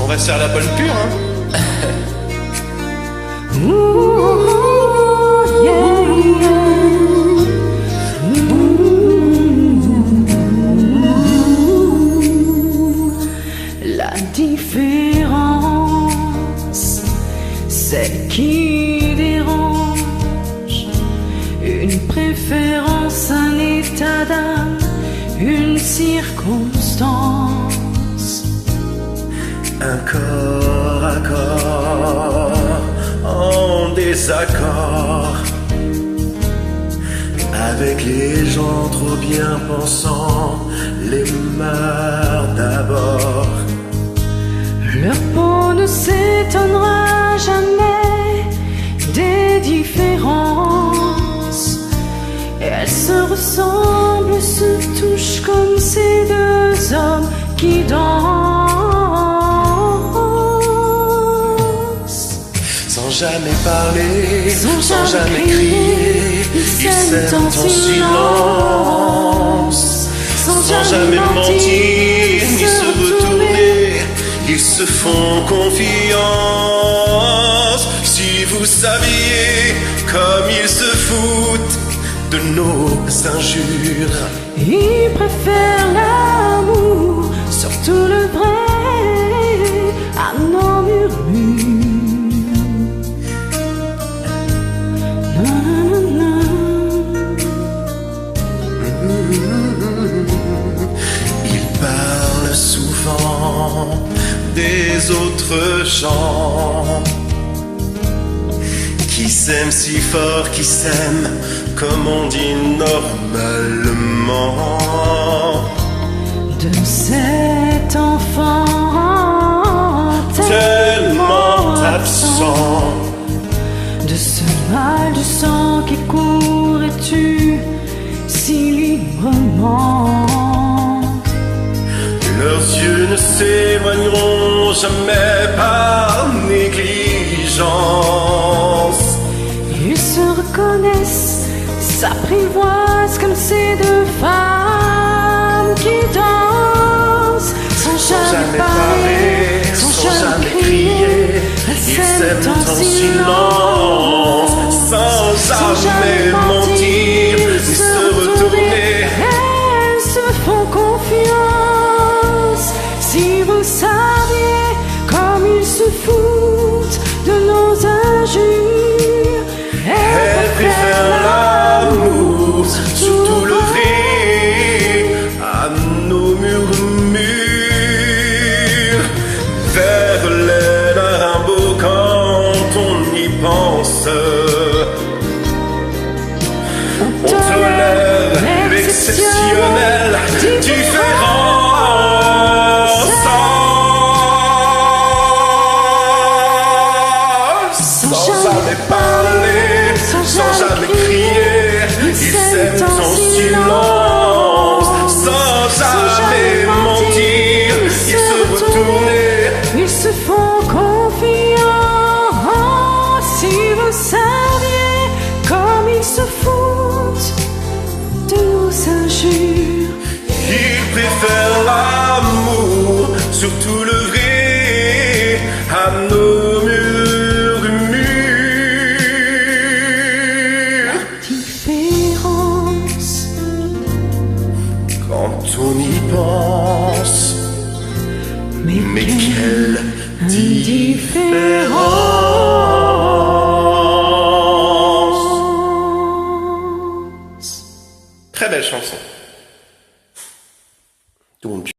On va se faire la bonne pure, hein. Ooh, yeah, yeah. La différence, celle qui dérange, une préférence, un état d'âme, une circonstance. Un corps à corps en désaccord avec les gens trop bien pensants, les mœurs d'abord. Leur peau ne s'étonnera jamais des différences. Et elles se ressemblent, se touchent comme ces deux hommes qui dansent. Sans jamais parler, sans jamais crier, ils s'aiment en silence. Sans jamais mentir, ni se retourner, ils se font confiance. Si vous saviez comme ils se foutent de nos injures. Ils préfèrent l'amour, surtout le vrai, à nos murmures. Ils parlent souvent des autres gens qui s'aiment si fort, qui s'aiment comme on dit normalement. De cet enfant tellement absent, de ce mal du sang qui court et tue si librement. Leurs yeux ne s'éloigneront jamais par négligence. Ils se reconnaissent, s'apprivoisent comme ces deux femmes qui dansent sans jamais parler, sans jamais crier. Ils s'aiment en silence, sans jamais mentir, ni se retourner. Elles se font confiance. Si vous saviez comme ils se foutent de nos injures. Elles préfèrent l'amour, surtout le vrai, à nos murmures. Vers les limbeaux quand on y pense. On tolère l'exceptionnel, différence. Sans jamais parler, sans jamais crier, ils s'aiment en silence. Sans jamais mentir, ils se retourner. Ils se font confiance. Si vous saviez comme ils se foutent de nos injures. Ils préfèrent l'amour, surtout le vrai, à nos murmures. Différence, Quand on y pense, mais quelle différence! Très belle chanson. Donc